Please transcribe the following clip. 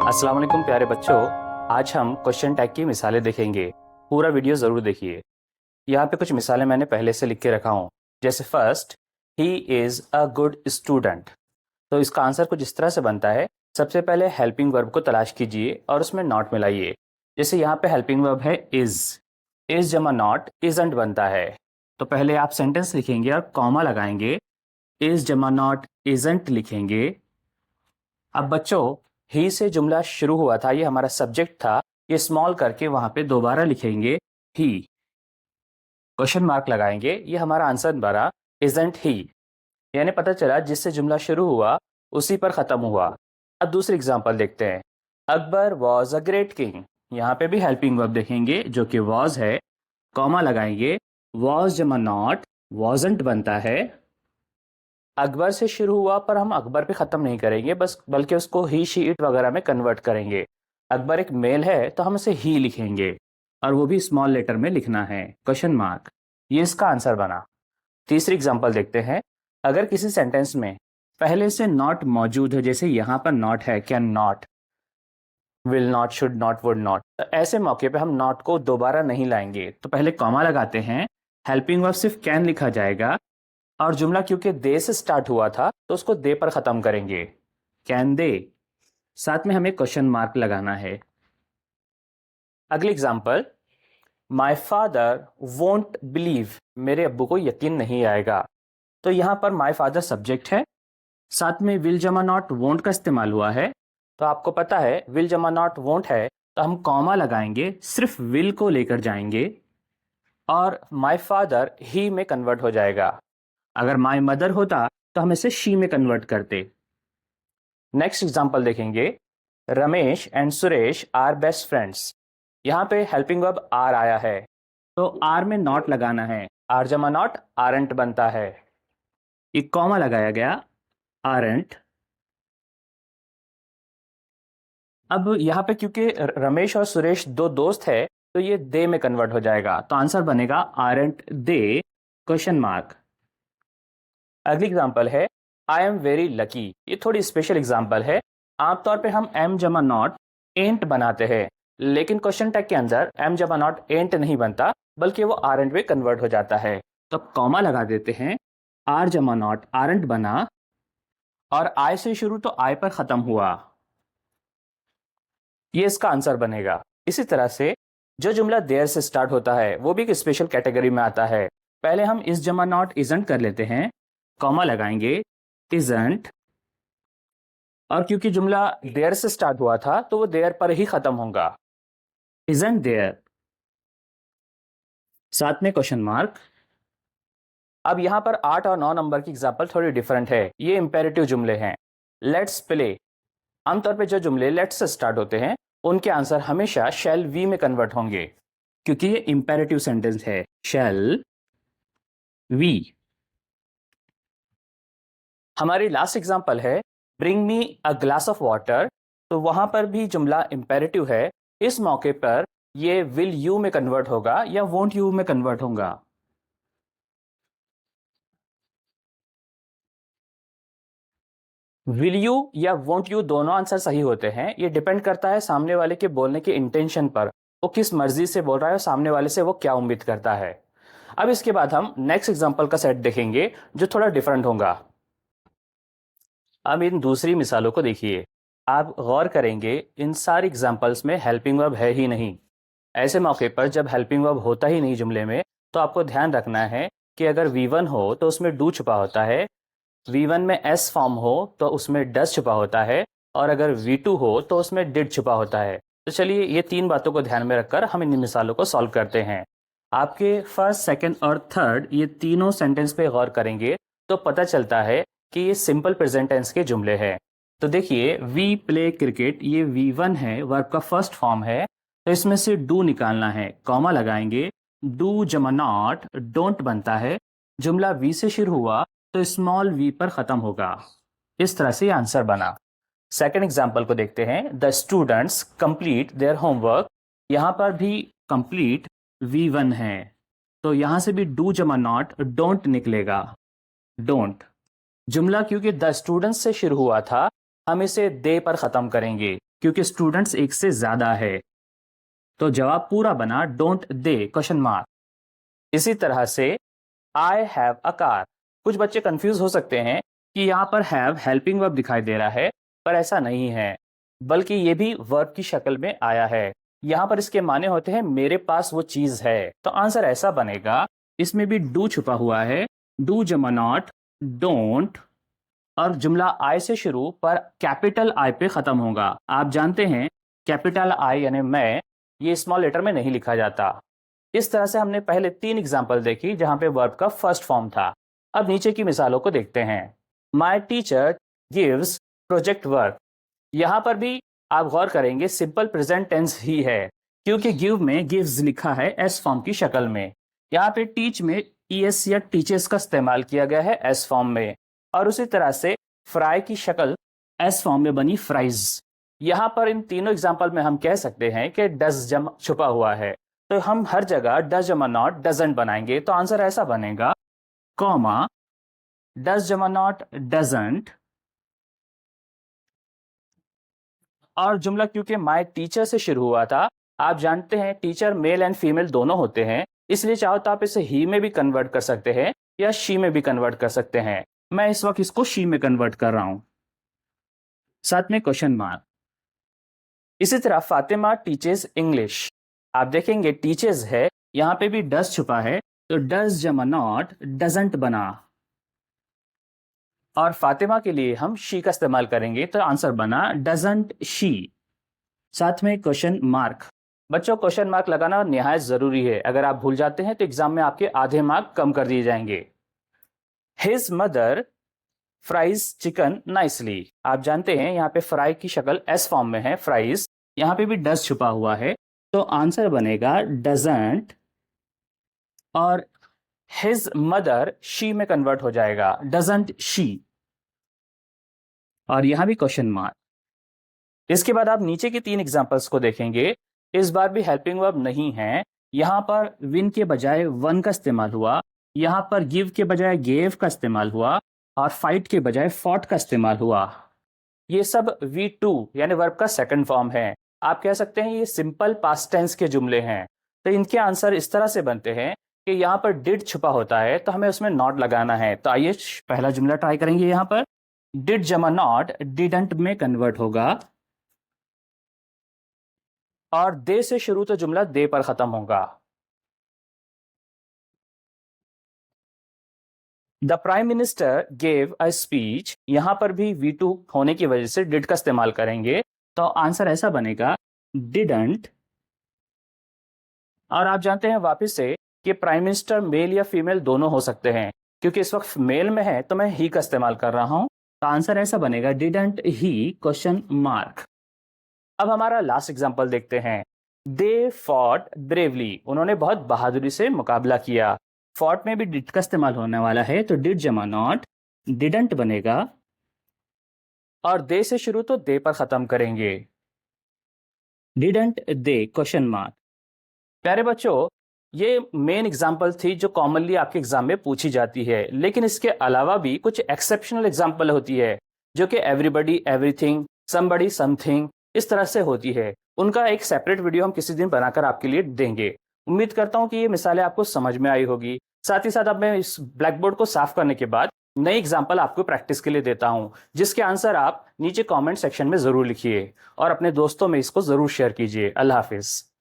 अस्सलाम वालेकुम प्यारे बच्चों। आज हम क्वेश्चन टैग की मिसालें देखेंगे। पूरा वीडियो ज़रूर देखिए। यहाँ पे कुछ मिसालें मैंने पहले से लिख के रखा हूँ। जैसे first, he is a good student. तो इसका आंसर कुछ इस तरह से बनता है। सबसे पहले हेल्पिंग वर्ब को तलाश कीजिए और उसमें नॉट मिलाइए। जैसे यहाँ पे हेल्पिंग वर्ब है इज़ जमा नॉट इजंट बनता है। तो पहले आप सेंटेंस लिखेंगे और कॉमा लगाएंगे, इज़ जमा नॉट इजंट लिखेंगे। अब बच्चों, ही से जुमला शुरू हुआ था, ये हमारा सब्जेक्ट था। ये स्मॉल करके वहां पे दोबारा लिखेंगे ही, क्वेश्चन मार्क लगाएंगे, ये हमारा आंसर बना इजंट ही। यानी पता चला जिससे जुमला शुरू हुआ उसी पर खत्म हुआ। अब दूसरी एग्जांपल देखते हैं। Akbar was a great king. यहाँ पे भी हेल्पिंग वर्ब देखेंगे जो कि वॉज है, कॉमा लगाएंगे, वॉज जमा नॉट वॉजंट बनता है। अकबर से शुरू हुआ पर हम अकबर पे ख़त्म नहीं करेंगे बस, बल्कि उसको ही शी इट वगैरह में कन्वर्ट करेंगे। अकबर एक मेल है तो हम इसे ही लिखेंगे और वो भी स्मॉल लेटर में लिखना है, क्वेश्चन मार्क। ये इसका आंसर बना। तीसरी एग्जांपल देखते हैं। अगर किसी सेंटेंस में पहले से नॉट मौजूद है, जैसे यहाँ पर नॉट है, can not, will not, should not, would not, तो ऐसे मौके पे हम नॉट को दोबारा नहीं लाएंगे। तो पहले कॉमा लगाते हैं, हेल्पिंग वर्ब सिर्फ कैन लिखा जाएगा और जुमला क्योंकि दे से स्टार्ट हुआ था तो उसको दे पर खत्म करेंगे, कैन दे। साथ में हमें क्वेश्चन मार्क लगाना है। अगली example, my father won't believe. मेरे अब्बू को यकीन नहीं आएगा। तो यहां पर माय फादर सब्जेक्ट है, साथ में विल जमा नॉट वोंट का इस्तेमाल हुआ है। तो आपको पता है विल जमा नॉट वोंट है, तो हम कॉमा लगाएंगे, सिर्फ विल को लेकर जाएंगे और माय फादर ही में कन्वर्ट हो जाएगा। अगर माय मदर होता तो हम इसे शी में कन्वर्ट करते। नेक्स्ट एग्जांपल देखेंगे। Ramesh and Suresh are best friends. यहाँ पे हेल्पिंग वर्ब आर आया है, तो आर में नॉट लगाना है, आर जमा नॉट आरंट बनता है। एक कॉमा लगाया गया, आरंट। अब यहाँ पे क्योंकि रमेश और सुरेश दो दोस्त है तो ये दे में कन्वर्ट हो जाएगा, तो आंसर बनेगा आरंट दे, क्वेश्चन मार्क। अगली एग्जांपल है, आई एम वेरी लकी। ये थोड़ी स्पेशल एग्जांपल है। आमतौर पे हम एम जमा नॉट एंट बनाते हैं, लेकिन क्वेश्चन टैग के अंदर एम जमा नॉट एंट नहीं बनता, बल्कि वो आरंट में कन्वर्ट हो जाता है। तो कॉमा लगा देते हैं, आर जमा नॉट आरंट बना और आई से शुरू तो आई पर खत्म हुआ, ये इसका आंसर बनेगा। इसी तरह से जो जुमला देयर से स्टार्ट होता है वो भी एक स्पेशल कैटेगरी में आता है। पहले हम इस जमा नॉट इजंट कर लेते हैं, कॉमा लगाएंगे, इजंट, और क्योंकि जुमला देयर से स्टार्ट हुआ था तो वो देयर पर ही खत्म होगा, इजंट देयर, साथ में क्वेश्चन मार्क। अब यहां पर 8 और 9 नंबर की एग्जांपल थोड़ी डिफरेंट है। ये इंपेरेटिव जुमले हैं। Let's play. आमतौर पे जो जुमले लेट्स से स्टार्ट होते हैं उनके आंसर हमेशा शैल वी में कन्वर्ट होंगे, क्योंकि ये इंपेरेटिव सेंटेंस है, शैल वी। हमारी लास्ट एग्जांपल है, bring me a glass of water. तो वहां पर भी जुमला इंपेरेटिव है। इस मौके पर ये विल यू में कन्वर्ट होगा या वोंट यू में कन्वर्ट होगा। विल यू या वोंट यू दोनों आंसर सही होते हैं। ये डिपेंड करता है सामने वाले के बोलने के इंटेंशन पर, वो किस मर्जी से बोल रहा है और सामने वाले से वो क्या उम्मीद करता है। अब इसके बाद हम नेक्स्ट एग्जांपल का सेट देखेंगे जो थोड़ा डिफरेंट होगा। अब इन दूसरी मिसालों को देखिए। आप गौर करेंगे इन सारी एग्जांपल्स में हेल्पिंग वर्ब है ही नहीं। ऐसे मौके पर जब हेल्पिंग वर्ब होता ही नहीं जुमले में, तो आपको ध्यान रखना है कि अगर V1 हो तो उसमें डू छुपा होता है, V1 में S फॉर्म हो तो उसमें डस छुपा होता है, और अगर V2 हो तो उसमें डिड छुपा होता है। तो चलिए ये तीन बातों को ध्यान में रखकर हम इन मिसालों को सॉल्व करते हैं। आपके फर्स्ट, सेकंड और थर्ड ये तीनों सेंटेंस पे गौर करेंगे तो पता चलता है कि ये सिंपल प्रेजेंट टेंस के जुमले हैं। तो देखिए, वी प्ले क्रिकेट, ये V1 है, वर्ब का फर्स्ट फॉर्म है, तो इसमें से डू निकालना है, कॉमा लगाएंगे, डू जमा नॉट डोंट बनता है। जुमला वी से शुरू हुआ तो स्मॉल वी पर खत्म होगा। इस तरह से आंसर बना। सेकंड एग्जांपल को देखते हैं। The students complete their homework. यहाँ पर भी कंप्लीट V1 है, तो यहाँ से भी डू जमा नॉट डोंट निकलेगा, डोंट। जुमला क्योंकि द स्टूडेंट्स से शुरू हुआ था, हम इसे दे पर खत्म करेंगे, क्योंकि स्टूडेंट्स एक से ज्यादा है। तो जवाब पूरा बना डोंट दे क्वेश्चन मार्क। इसी तरह से आई हैव अ कार। कुछ बच्चे कंफ्यूज हो सकते हैं कि यहाँ पर हैव हेल्पिंग वर्ब दिखाई दे रहा है, पर ऐसा नहीं है, बल्कि ये भी वर्ब की शक्ल में आया है। यहाँ पर इसके माने होते हैं मेरे पास वो चीज है। तो आंसर ऐसा बनेगा, इसमें भी डू छुपा हुआ है, डू जमा नॉट, डोंट, और जुमला आई से शुरू पर कैपिटल आई पे खत्म होगा। आप जानते हैं कैपिटल आई यानी मैं, ये स्मॉल लेटर में नहीं लिखा जाता। इस तरह से हमने पहले 3 एग्जाम्पल देखी जहां पे वर्ब का फर्स्ट फॉर्म था। अब नीचे की मिसालों को देखते हैं। My teacher gives project work. यहां पर भी आप गौर करेंगे सिंपल प्रेजेंट टेंस ही है, क्योंकि गिव में गिव्स लिखा है एस फॉर्म की शक्ल में। यहाँ पे टीच में ईएस या टीचर्स का इस्तेमाल किया गया है एस फॉर्म में, और उसी तरह से फ्राई की शक्ल एस फॉर्म में बनी फ्राइज। यहाँ पर इन तीनों एग्जाम्पल में हम कह सकते हैं कि डज जम छुपा हुआ है, तो हम हर जगह डज जमा नॉट डजंट बनाएंगे। तो आंसर ऐसा बनेगा, कॉमा डज जमा नॉट डजंट, और जुमला क्योंकि माय टीचर से शुरू हुआ था, आप जानते हैं टीचर मेल एंड फीमेल दोनों होते हैं, इसलिए चाहो तो आप इसे ही में भी कन्वर्ट कर सकते हैं या शी में भी कन्वर्ट कर सकते हैं। मैं इस वक्त इसको शी में कन्वर्ट कर रहा हूं, साथ में क्वेश्चन मार्क। इसी तरह फातिमा टीचेस इंग्लिश। आप देखेंगे टीचेस है, यहां पे भी डज छुपा है, तो डज जमा नॉट डजंट बना, और फातिमा के लिए हम शी का इस्तेमाल करेंगे, तो आंसर बना डजंट शी, साथ में क्वेश्चन मार्क। बच्चों, क्वेश्चन मार्क लगाना निहायत जरूरी है। अगर आप भूल जाते हैं तो एग्जाम में आपके आधे मार्क कम कर दिए जाएंगे। His mother fries chicken nicely. आप जानते हैं यहाँ पे फ्राई की शक्ल एस फॉर्म में है, फ्राइज, यहाँ पे भी डज छुपा हुआ है, तो आंसर बनेगा डजंट, और हिज मदर शी में कन्वर्ट हो जाएगा, डजंट शी, और यहां भी क्वेश्चन मार्क। इसके बाद आप नीचे के 3 एग्जांपल्स को देखेंगे। इस बार भी हेल्पिंग वर्ब नहीं है, यहां पर विन के बजाय वन का इस्तेमाल हुआ, यहां पर गिव के बजाय गेव का इस्तेमाल हुआ, और फाइट के बजाय फॉट का इस्तेमाल हुआ। ये सब V2 यानी वर्ब का सेकंड फॉर्म है। आप कह सकते हैं ये सिंपल पास्ट टेंस के जुमले हैं। तो इनके आंसर इस तरह से बनते हैं कि यहाँ पर डिड छुपा होता है, तो हमें उसमें नॉट लगाना है। तो आइए पहला जुमला ट्राई करेंगे। यहाँ पर डिड जमा नॉट डिडंट में कन्वर्ट होगा, और दे से शुरू तो जुमला दे पर खत्म होगा। The prime minister gave a speech, यहां पर भी V2 होने की वजह से डिड का इस्तेमाल करेंगे, तो आंसर ऐसा बनेगा डिडंट। और आप जानते हैं वापस से कि प्राइम मिनिस्टर मेल या फीमेल दोनों हो सकते हैं, क्योंकि इस वक्त मेल में है तो मैं ही का इस्तेमाल कर रहा हूं, तो आंसर ऐसा बनेगा डिडंट ही क्वेश्चन मार्क। अब हमारा लास्ट एग्जांपल देखते हैं। दे फॉट ब्रेवली, उन्होंने बहुत बहादुरी से मुकाबला किया। फॉट में भी डिड का इस्तेमाल होने वाला है, तो डिड जमा नॉट डिडंट बनेगा, और दे से शुरू तो दे पर खत्म करेंगे, डिडंट दे क्वेश्चन मार्क। प्यारे बच्चों, ये मेन एग्जाम्पल थी जो कॉमनली आपके एग्जाम में पूछी जाती है, लेकिन इसके अलावा भी कुछ एक्सेप्शनल एग्जाम्पल होती है जो कि एवरीबडी एवरीथिंग, समबडी समथिंग, इस तरह से होती है। उनका एक सेपरेट वीडियो हम किसी दिन बनाकर आपके लिए देंगे। उम्मीद करता हूं कि ये मिसालें आपको समझ में आई होगी। साथ ही साथ अब मैं इस ब्लैक बोर्ड को साफ करने के बाद नई एग्जाम्पल आपको प्रैक्टिस के लिए देता हूं, जिसके आंसर आप नीचे कमेंट सेक्शन में जरूर लिखिए और अपने दोस्तों में इसको जरूर शेयर कीजिए। अल्लाह हाफिज।